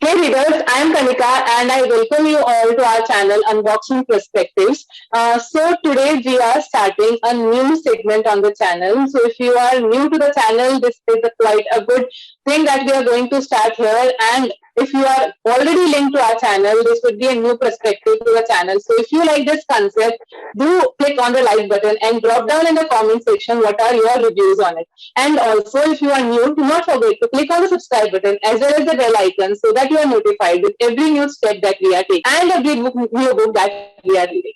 Hey readers, I am Kanika and I welcome you all to our channel Unboxing Perspectives. So today we are starting a new segment on the channel. So if you are new to the channel, this is quite a good thing that we are going to start here. And if you are already linked to our channel, this would be a new perspective to the channel. So if you like this concept, do click on the like button and drop down in the comment section what are your reviews on it. And also, if you are new, do not forget to click on the subscribe button as well as the bell icon so that you are notified with every new step that we are taking and every new book that we are reading.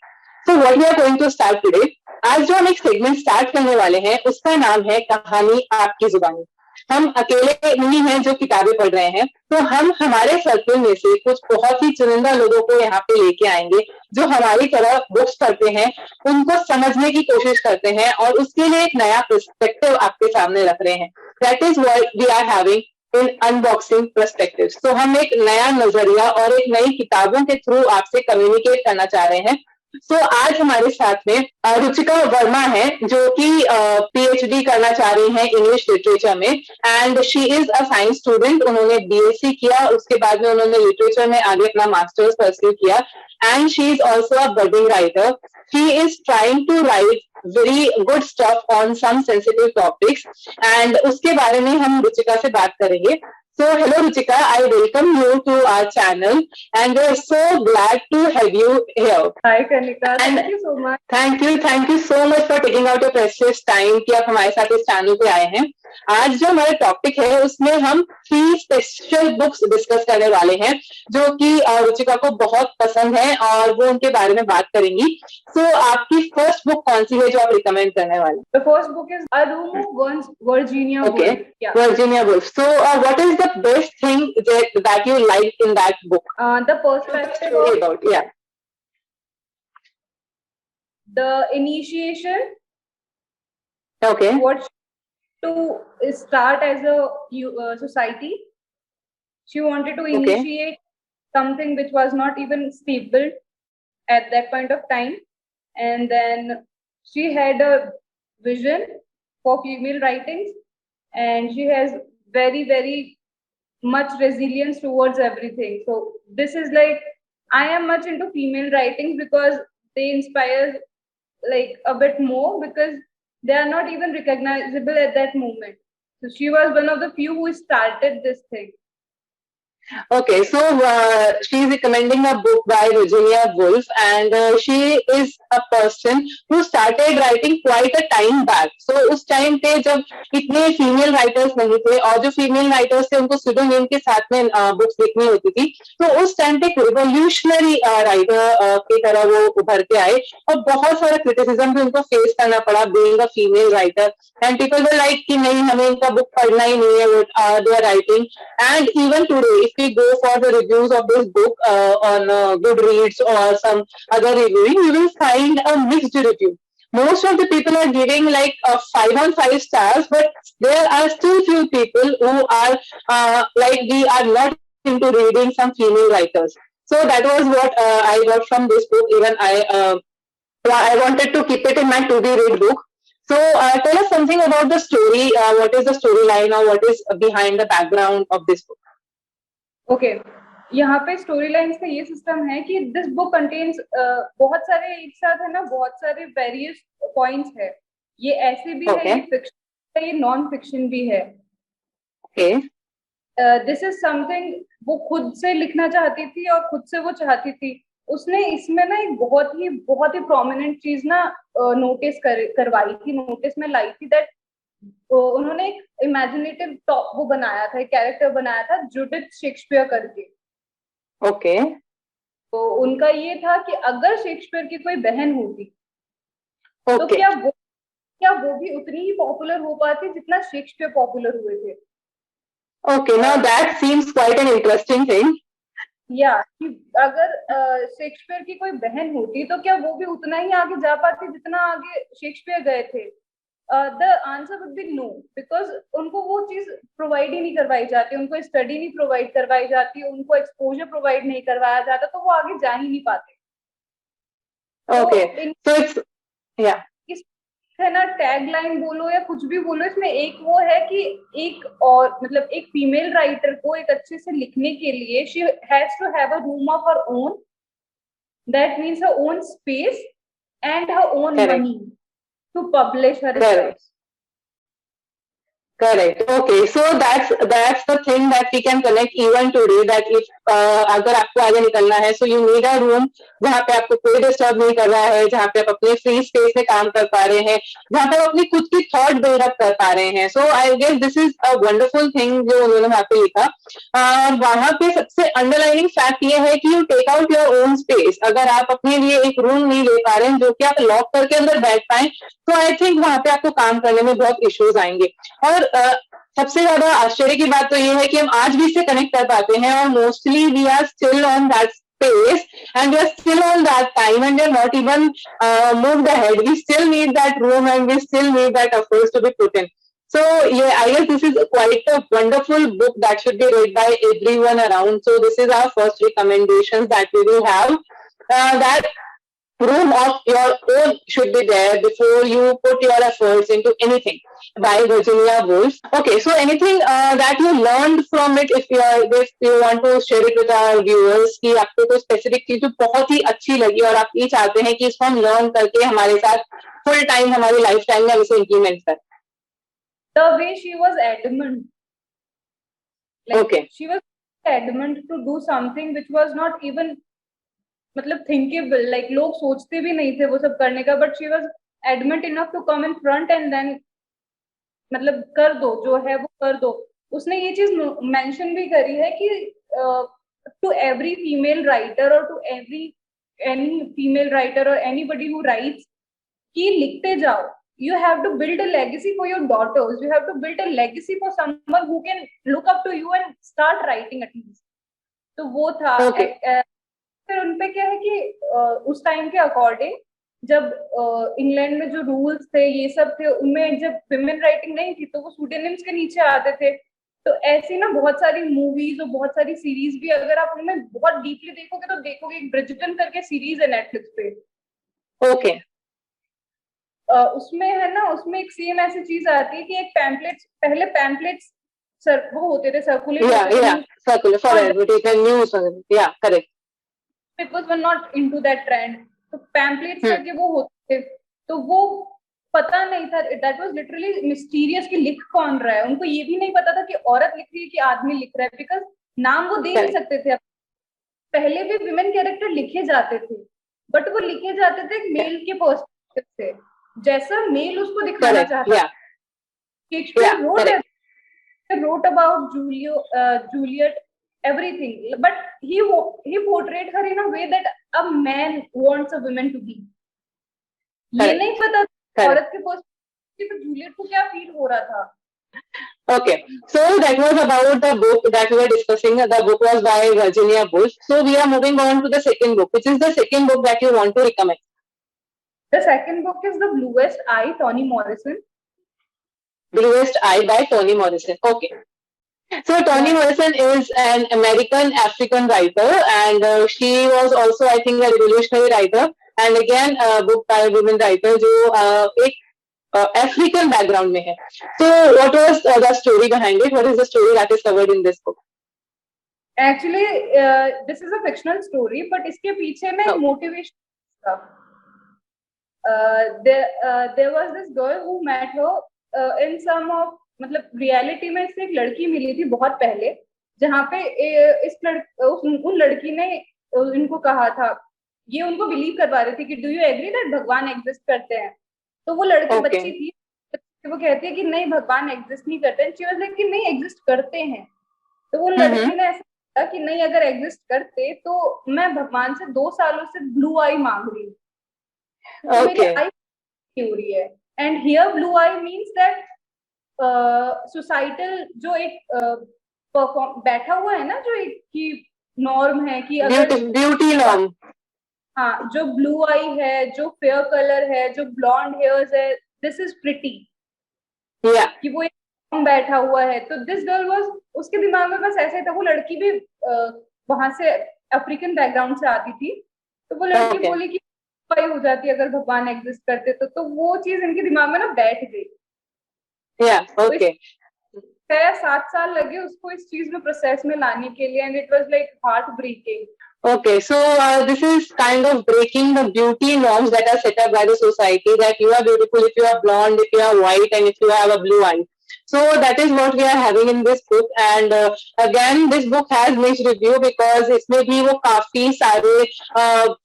So what we are going to start today, आज जो हम एक segment start करने वाले हैं उसका नाम है कहानी आपकी जुबानी। हम अकेले नहीं हैं जो किताबें पढ़ रहे हैं, तो हम हमारे सर्कल में से कुछ बहुत ही चुनिंदा लोगों को यहाँ पे लेके आएंगे जो हमारी तरह बुक्स पढ़ते हैं, उनको समझने की कोशिश करते हैं और उसके लिए एक नया पर्सपेक्टिव आपके सामने रख रहे हैं। That is what we are having in unboxing perspectives. तो हम एक नया नजरिया और एक नई किताबों के थ्रू आपसे कम्युनिकेट करना चाह रहे हैं। तो आज हमारे साथ में रुचिका वर्मा है जो कि पीएचडी करना चाह रही हैं इंग्लिश लिटरेचर में and she is a science student. उन्होंने बीएससी किया, उसके बाद में उन्होंने लिटरेचर में आगे अपना मास्टर्स परस्यू किया and she is also a budding writer. She is trying to write very good stuff on some sensitive topics and उसके बारे में हम रुचिका से बात करेंगे। So, hello Ruchika, I welcome you to our channel and we are so glad to have you here. Hi Kanika, thank you so much. Thank you so much for taking out your precious time कि आप हमारे साथ इस channel पे आए हैं। आज जो हमारा टॉपिक है उसमें हम 3 स्पेशल बुक्स डिस्कस करने वाले हैं जो कि रुचिका को बहुत पसंद है और वो उनके बारे में बात करेंगी। So, आपकी फर्स्ट बुक कौन सी है जो आप रिकमेंड करने वाले हैं? The first book is A Room of Virginia Woolf. Okay, yeah. Virginia Woolf. So, what is the best thing that you liked in that book? The perspective about, yeah. The initiation. Okay. What to start as a society. She wanted to initiate something which was not even stable at that point of time, and then she had a vision for female writings, and she has very much resilience towards everything. So this is like, I am much into female writings because they inspire like a bit more because they are not even recognizable at that moment. So she was one of the few who started this thing. Okay, so she is recommending a book by Virginia Woolf and she is a person who started writing quite a time back. So उस time पे जब इतने female writers नहीं थे और जो female writers थे उनको pseudonym के साथ में बुक्स लिखनी होती थी, तो उस टाइम पे रिवोल्यूशनरी राइटर की तरह वो उभर के आए और बहुत सारा क्रिटिसिज्म भी उनको फेस करना पड़ा being a female writer and people were like कि नहीं हमें इनका बुक पढ़ना ही नहीं है what they are writing. And even today if we go for the reviews of this book on Goodreads or some other reviewing, you will find a mixed review. Most of the people are giving like 5 on 5 stars, but there are still few people who are like we are not into reading some female writers. So that was what I got from this book. Even I wanted to keep it in my to-be read book. So tell us something about the story. What is the storyline or what is behind the background of this book? Okay यहाँ पे story lines का ये system है कि this book contains बहुत सारे एक साथ है ना, बहुत सारे वेरियस पॉइंट्स है। ये ऐसे भी है, ये फिक्शन है, ये नॉन फिक्शन भी है। दिस इज समथिंग वो खुद से लिखना चाहती थी और खुद से वो चाहती थी। उसने इसमें ना एक बहुत ही प्रोमिनेंट चीज ना नोटिस करवाई थी, नोटिस में लाई थी दैट उन्होंने एक इमेजिनेटिव वो बनाया था, एक कैरेक्टर बनाया था जूडिथ शेक्सपियर करके। ओके तो उनका ये था कि अगर शेक्सपियर की कोई बहन होती तो क्या वो भी उतनी ही पॉपुलर हो पाती जितना शेक्सपियर पॉपुलर हुए थे। Okay, now that seems quite an interesting thing. या अगर शेक्सपियर की कोई बहन होती तो क्या वो भी उतना ही आगे जा पाती जितना आगे शेक्सपियर गए थे। The answer would be no, because उनको वो चीज प्रोवाइड ही नहीं करवाई जाती, उनको स्टडी नहीं प्रोवाइड करवाई जाती, उनको एक्सपोजर प्रोवाइड नहीं करवाया जाता, तो वो आगे जा ही नहीं पाते। ओके, सो इट्स या है ना, टैग लाइन बोलो या कुछ भी बोलो, इसमें एक वो है कि एक और मतलब एक फीमेल राइटर को एक अच्छे से लिखने के लिए she has to have a room of her own, that means her own space and her own money to publish her stuff. Correct. Okay, so that's the thing that we can connect even today. That if अगर आपको आगे निकलना है, so you need a room जहाँ पे आपको कोई disturb नहीं कर रहा है, जहाँ पे आप अपने फ्री स्पेस में काम कर पा रहे हैं, जहाँ पे आप अपनी खुद की थॉट बिल्डअप कर पा रहे हैं. So I guess this is a wonderful thing जो उन्होंने वहाँ पे लिखा. वहाँ पे सबसे अंडरलाइनिंग फैक्ट ये है कि you take out your own space. अगर आप अपने लिए एक रूम नहीं ले पा रहे हैं जो कि आप लॉक करके अंदर बैठ पाए, तो आई थिंक वहां पे आपको काम करने में बहुत इश्यूज आएंगे. और सबसे ज्यादा आश्चर्य की बात तो ये है कि हम आज भी इससे कनेक्ट कर पाते हैं और mostly we are still on that space and we are still on that time and we are not even moved ahead. We still need that room and we still need that efforts to be put in. So yeah, I guess this is quite a wonderful book that should be read by everyone around. So this is our first recommendations that we will have. That room of your own should be there before you put your efforts into anything, by Virginia Woolf. Okay, so anything that you learned from it, if you want to share it with our viewers, कि आपको कोई specific चीज जो बहुत ही अच्छी लगी और आप ये चाहते हैं कि इसको हम learn करके हमारे साथ full time हमारी lifetime में इसे implement करें. The way she was adamant, like okay, she was adamant to do something which was not even मतलब thinkable, like लोग सोचते भी नहीं थे वो सब करने का, but she was adamant enough to come in front and then मतलब कर दो जो है वो कर दो. उसने ये चीज मेंशन भी करी है कि टू एवरी फीमेल राइटर और टू एनी फीमेल राइटर और एनीबडी हु राइट्स कि लिखते जाओ. You have to build a legacy for your daughters. You have to build a legacy for someone who can look up to you and start writing at least. तो वो था. फिर उनपे क्या है कि उस टाइम के अकॉर्डिंग जब इंग्लैंड में जो रूल्स थे ये सब थे, उनमें जब विमेन राइटिंग नहीं थी तो वो सूडोनिम्स के नीचे आते थे. तो ऐसी ना बहुत सारी मूवीज और बहुत सारी सीरीज भी अगर आप उनमें बहुत डीपली देखोगे तो देखोगे. एक ब्रिजटन करके सीरीज है नेटफ्लिक्स पे. ओके. उसमें है ना, उसमें एक सेम ऐसी चीज आती है कि एक पैम्पलेट्स, पहले पैम्पलेट्स वो होते थे circulate peoples were not into that trend. तो पैम्पलेट्स करके वो होते थे, तो वो पता नहीं था. दैट वाज लिटरली मिस्टीरियस कि लिख कौन रहा है. उनको ये भी नहीं पता था कि औरत लिख रही है कि आदमी लिख रहा है, बिकॉज नाम वो दे नहीं सकते थे. पहले भी विमेन कैरेक्टर लिखे जाते थे, बट वो लिखे जाते थे मेल के पर्सपेक्टिव से, जैसा मेल उसको दिखाना चाहता. Shakespeare wrote about Juliet, everything, but he portrayed her in a way that a man wants a woman to be. ये नहीं पता औरत के पर्सपेक्टिव से जूलियट को क्या फील हो रहा था. Okay, so that was about the book that we were discussing. The book was by Virginia Woolf. So we are moving on to the second book. Which is the second book that you want to recommend? The second book is The Bluest Eye, Toni Morrison. Bluest Eye by Toni Morrison. Okay. So Toni Morrison is an American African writer, and she was also, I think, a revolutionary writer. And again, a book by a women writer जो एक African background में है. So what was the story behind it? What is the story that is covered in this book? Actually, this is a fictional story, but इसके पीछे में motivation था. There was this girl who met her in some of मतलब reality में इससे एक लड़की मिली थी बहुत पहले, जहाँ पे उन लड़की ने इनको कहा था, ये उनको बिलीव करवा रही थी कि डू यू एग्री दैट भगवान एग्जिस्ट करते हैं. तो वो लड़की बच्ची थी, वो कहती है कि नहीं भगवान एग्जिस्ट नहीं करते हैं. शी वाज लाइक कि नहीं एग्जिस्ट करते हैं. तो वो लड़की ने ऐसा कहा कि नहीं अगर एग्जिस्ट करते तो मैं भगवान से 2 सालों से ब्लू आई मांग रही हूँ. मेरी आई हो रही है. And here blue I means that societal जो एक बैठा हुआ है ना, जो एक की नॉर्म है कि अगर ब्यूटी नॉर्म, हाँ, जो ब्लू आई है, जो फेयर कलर है, जो ब्लॉन्ड हेयर्स है, दिस इज प्रिटी, कि वो एक बैठा हुआ है. तो दिस गर्ल वाज, उसके दिमाग में बस ऐसे था. वो लड़की भी वहां से अफ्रीकन बैकग्राउंड से आती थी. तो वो लड़की बोली कि हो जाती अगर भगवान एग्जिस्ट करते तो वो चीज इनके दिमाग में ना बैठ गई। ओके। 6-7 साल लगे उसको इस चीज में प्रोसेस में लाने के लिए, and it was like heart breaking. Okay, so this is kind of breaking the beauty norms that are set up by the society, that you are beautiful if you are blonde, if you are white, and if you have a blue eye. So that is what we are having in this book, and again this book has mixed review because इसमें भी वो काफी सारे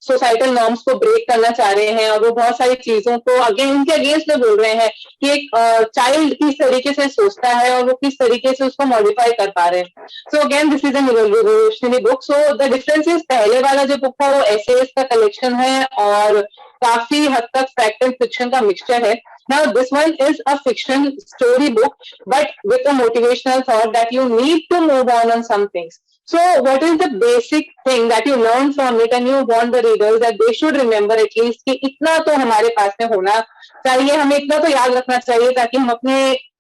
societal norms को break करना चाह रहे हैं, और वो बहुत सारी चीजों को अगेन इनके अगेंस्ट में बोल रहे हैं कि एक चाइल्ड किस तरीके से सोचता है और वो किस तरीके से उसको मॉडिफाई कर पा रहे हैं। So again this is an revolutionary book. So the difference is, पहले वाला जो बुक था वो एसेज का कलेक्शन है और काफी हद तक फैक्ट एंड फिक्शन का मिक्सचर है। Now this one is a fiction story book, but with a motivational thought that you need to move on some things. So what is the basic thing that you learn from it and you want the readers that they should remember at least कि इतना तो हमारे पास में होना चाहिए, हमें इतना तो याद रखना चाहिए ताकि हम अपने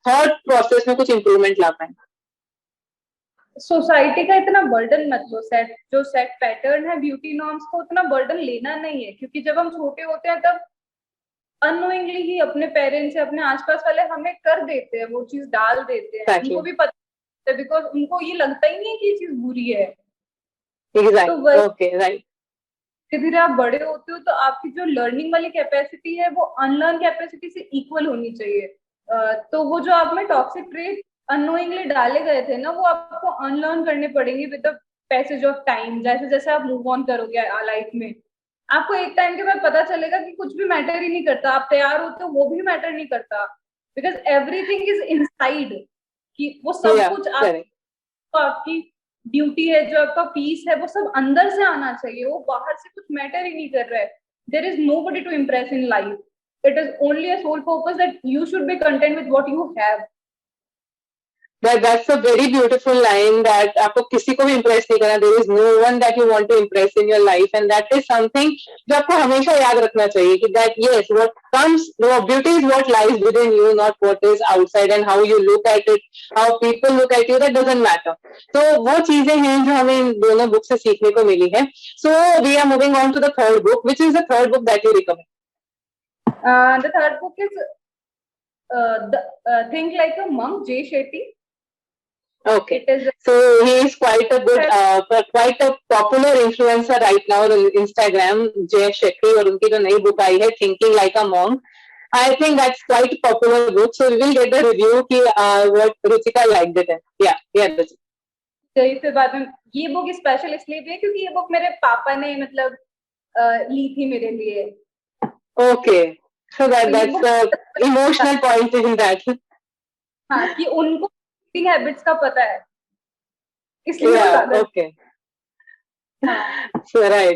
थॉट प्रोसेस में कुछ इम्प्रूवमेंट ला पाए। सोसाइटी का इतना बर्डन मत लो, जो सेट पैटर्न है ब्यूटी नॉर्म्स को उतना बर्डन लेना नहीं है, क्योंकि जब हम छोटे होते हैं तब अननोइंगली ही अपने पेरेंट्स या अपने आसपास वाले हमें कर देते हैं, वो चीज डाल देते हैं, उनको भी पता है, बिकॉज उनको ये लगता ही नहीं है कि ये चीज बुरी है। Okay right. धीरे धीरे आप बड़े होते हो तो आपकी जो लर्निंग वाली कैपेसिटी है वो अनलर्न कैपेसिटी से इक्वल होनी चाहिए। तो वो जो आप में टॉक्सिक ट्रेट अननोइंगली डाले गए थे ना, वो आपको अनलर्न करने पड़ेंगे with the passage of time. जैसे जैसे आप मूव ऑन करोगे लाइफ में, आपको एक टाइम के बाद पता चलेगा कि कुछ भी मैटर ही नहीं करता, आप तैयार होते हो वो भी मैटर नहीं करता, बिकॉज एवरीथिंग इज इनसाइड, कि वो सब कुछ आपकी ड्यूटी है, जो आपका पीस है, वो सब अंदर से आना चाहिए, वो बाहर से कुछ मैटर ही नहीं कर रहा है। There is nobody to impress in life, it is only a sole purpose that you should be content with what you have. That's a very beautiful line, that आपको किसी को भी इम्प्रेस नहीं करना, there is no one that you want to impress in your life, and that is something जो आपको हमेशा याद रखना चाहिए कि that yes, what comes, beauty is what lies within you, not what is outside, and how you look at it, how people look at you, that doesn't matter. तो वो चीजें हैं जो हमें इन दोनों बुक से सीखने को मिली है। So we are moving on to the third book. Which is the third book that you recommend? The third book is Think Like a Monk, Jay Shetty. Okay, so he is quite a good, quite a popular influencer right now on Instagram, Jay Shetty, और उनकी जो नई book आई है Thinking Like a Monk, I think that's quite a popular book. So we will get the review कि what Ruchika liked it. Yeah. तो फिर बाद में ये बुक स्पेशल इसलिए भी है क्योंकि ये बुक मेरे पापा ने मतलब ली थी मेरे लिए। Okay, so that's emotional point in that. हाँ, कि उनको हैबिट्स का पता है, इसलिए ओके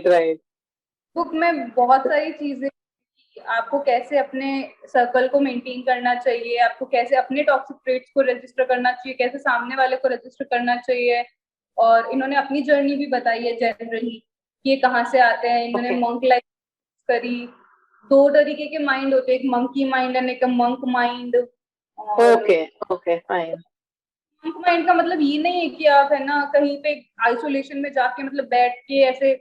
राइट। बुक में बहुत सारी चीजें, आपको कैसे अपने सर्कल को मेंटेन करना चाहिए, आपको कैसे अपने टॉक्सिक ट्रेट्स को रजिस्टर करना चाहिए, कैसे सामने वाले को रजिस्टर करना चाहिए, और इन्होंने अपनी जर्नी भी बताई है जनरली, ये कहाँ से आते हैं। इन्होंने मंक लाइफ करी, 2 तरीके के माइंड होते हैं, एक मंकी माइंड एंड एक monk mind. Okay fine. Monk mind का मतलब ये नहीं है कि आप है ना कहीं पे आइसोलेशन में जाके मतलब बैठ के ऐसे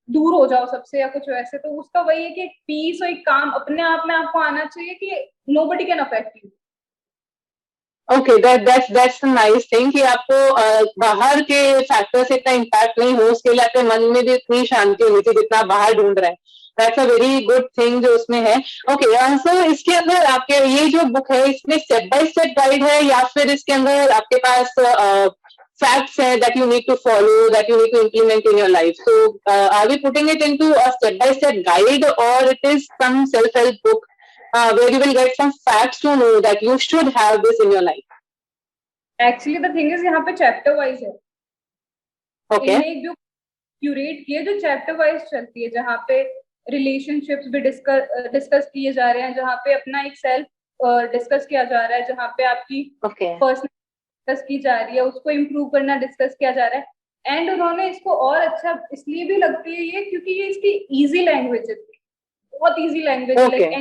दूर हो जाओ सबसे या कुछ वैसे, तो उसका वही है कि एक पीस और एक काम अपने आप में आपको आना चाहिए कि nobody can affect you. Okay, that's a nice thing कि आपको बाहर के फैक्टर से इतना इम्पैक्ट नहीं हो, उसके लिए आपके मन में भी इतनी शांति होनी चाहिए जितना बाहर ढूंढ रहे हैं। That's a very good thing जो उसमें है। Okay, so इसके अंदर आपके ये जो बुक है इसमें स्टेप बाय स्टेप गाइड है या फिर इसके अंदर आपके पास facts है that you need to follow, that you need to implement in your life? So are we putting it into a step by step guide, or it is some self-help book where you will get some facts to know that you should have this in your life? Actually the thing is यहाँ पे chapter wise है। Okay. इन्हें जो curate किए जो chapter wise चलती है, जहाँ पे रिलेशनशिप्स भी डिस्कस किए जा रहे हैं, जहाँ पे अपना एक सेल्फ डिस्कस किया जा रहा है, जहाँ पे आपकी पर्सनल डिस्कस की जा रही है, उसको इम्प्रूव करना डिस्कस किया जा रहा है। एंड उन्होंने इसको और अच्छा इसलिए भी लगती है ये क्योंकि ये इसकी इजी लैंग्वेज है, बहुत easy language, like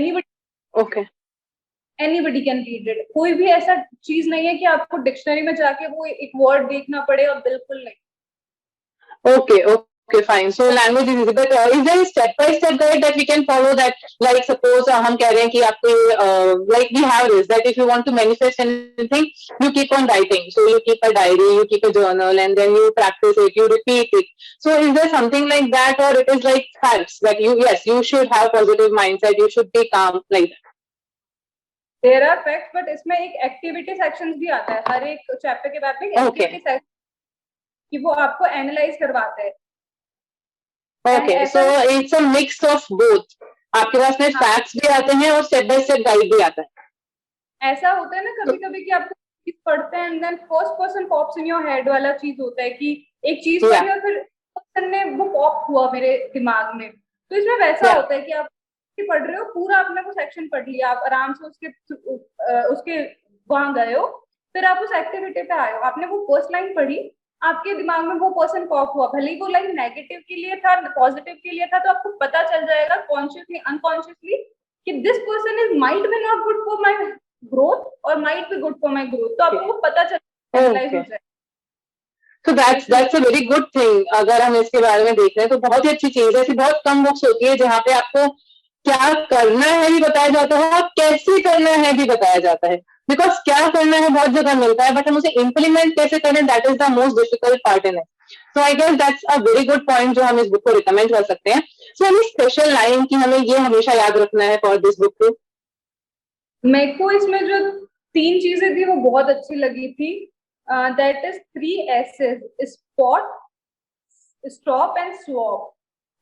anybody can read it. कोई भी ऐसा चीज नहीं है कि आपको डिक्शनरी में जाके वो एक वर्ड देखना पड़े, और बिल्कुल नहीं। Okay Okay, fine. So language is easy, but is there a step-by-step guide that we can follow? That, like, suppose हम कह रहे हैं कि आपको like we have this, that if you want to manifest anything, you keep on writing. So you keep a diary, you keep a journal, and then you practice it, you repeat it. So is there something like that, or it is like facts that you should have positive mindset, you should be calm like that? There are facts, but इसमें एक activity sections भी आता है हर एक chapter के बाद में activity section कि वो आपको analyze करवाता है. Okay, so it's a mix of both. आपके पास में facts भी आते हैं और step by step guide भी आता है. ऐसा होता है ना कभी-कभी कि आपको चीज पढ़ते हैं and then first person pops in your head वाला चीज होता है कि एक चीज पढ़ी और फिर person ने वो pop हुआ मेरे दिमाग में. तो इसमें वैसा होता है कि आप पढ़ रहे हो पूरा आपने वो सेक्शन पढ़ लिया, आप आराम से उसके वहां गए हो, फिर आप उस एक्टिविटी पे आए हो, आपने वो फर्स्ट लाइन पढ़ी, आपके दिमाग में वो पर्सन पॉप हुआ, भले ही वो लाइन नेगेटिव के लिए था पॉजिटिव के लिए था, तो आपको पता चल जाएगा कॉन्शियसली अनकॉन्शियसली कि this person is might be not good for my growth और might be good for my growth. तो आपको वो पता चल So that's a very good thing. अगर हम इसके बारे में देख रहे हैं तो बहुत ही अच्छी चीज है. ऐसी बहुत कम बुक्स होती है जहाँ पे आपको क्या करना है भी बताया जाता है और कैसे करना है भी बताया जाता है. बिकॉज क्या करना है बहुत जगह मिलता है, बट हम उसे इम्प्लीमेंट कैसे करें, that is the most difficult part in it. So I guess that's a very good point जो हम इस बुक को रिकमेंड कर सकते हैं. सो एनी स्पेशल लाइन की हमें ये हमेशा याद रखना है फॉर दिस बुक टू? मेरे को इसमें जो 3 चीजें थी वो बहुत अच्छी लगी थी. That is 3 S's: spot, stop and swap.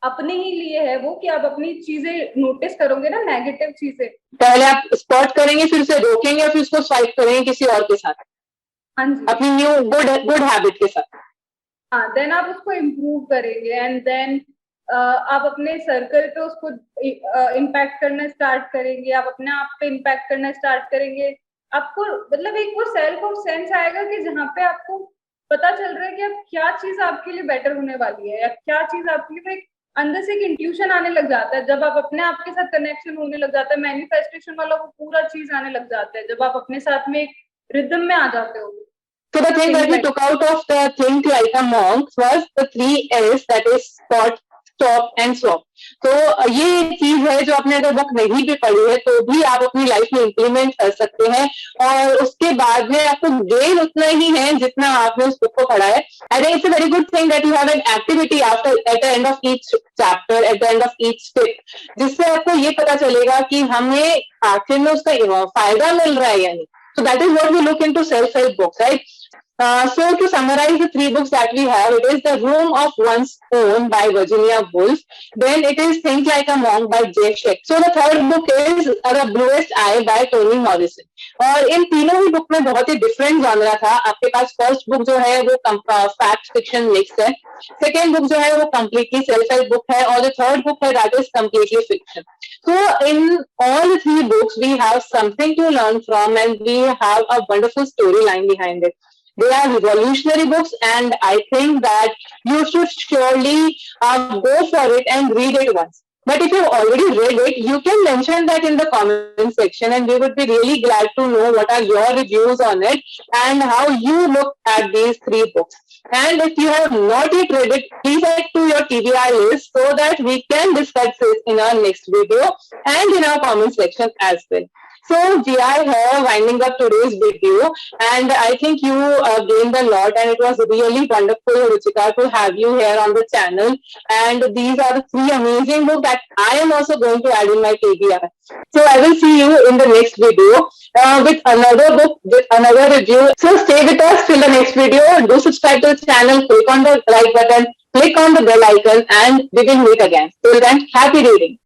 अपने ही लिए है वो कि आप अपनी चीजें नोटिस करोगे ना, नेगेटिव चीजें पहले आप स्पॉट करेंगे, फिर उसे रोकेंगे और फिर उसको स्वाइप करेंगे किसी और के साथ. हाँ जी, अपनी न्यू गुड हैबिट के साथ. हाँ, देन आप उसको इम्प्रूव करेंगे एंड देन आप अपने सर्कल पे उसको इम्पैक्ट करना स्टार्ट करेंगे, आप अपने आप पे इम्पैक्ट करना स्टार्ट करेंगे. आपको मतलब एक वो सेल्फ ऑफ सेंस आएगा कि जहाँ पे आपको पता चल रहा है कि अब क्या चीज आपके लिए बेटर होने वाली है या क्या चीज आपके लिए अंदर से एक इंट्यूशन आने लग जाता है. जब आप अपने आप के साथ कनेक्शन होने लग जाता है, मैनिफेस्टेशन वाला वो पूरा चीज आने लग जाता है जब आप अपने साथ में एक रिदम में आ जाते हो. So the thing that we took out of the Think Like a Monk was the 3 S's, that is spot, stop and swap. तो ये चीज है जो आपने अगर बुक नहीं भी पढ़ी है तो भी आप अपनी लाइफ में इम्प्लीमेंट कर सकते हैं और उसके बाद में आपको गेन उतना ही है जितना आपने उस बुक को पढ़ा है. I think it's a very good thing that you have an activity after at the end of each chapter, at the end of each step, जिससे आपको ये पता चलेगा कि हमें आखिर में उसका फायदा मिल रहा है या नहीं. So that is what we look into self-help books, right? So to summarize the 3 books that we have, it is The Room of One's Own by Virginia Woolf. Then it is Think Like a Monk by Jay Shetty. So the third book is The Bluest Eye by Toni Morrison. और इन तीनों ही book में बहुत ही different genre था. आपके पास first book जो है वो fact fiction mix है, सेकेंड बुक जो है वो कम्प्लीटली सेल्फ हेल्प बुक है और जो थर्ड बुक है that is completely fiction. So in all the 3 books we have something to learn from and we have a wonderful storyline behind it. They are revolutionary books and I think that you should surely go for it and read it once. But if you've already read it, you can mention that in the comment section and we would be really glad to know what are your reviews on it and how you look at these 3 books. And if you have not yet read it, please add to your TBR list so that we can discuss it in our next video and in our comment section as well. So we are here winding up today's video and I think you gained a lot and it was really wonderful, Ruchika, to have you here on the channel. And these are the 3 amazing books that I am also going to add in my TBR. So I will see you in the next video with another book, with another review. So stay with us till the next video. Do subscribe to the channel, click on the like button, click on the bell icon and we will meet again. Till then, happy reading.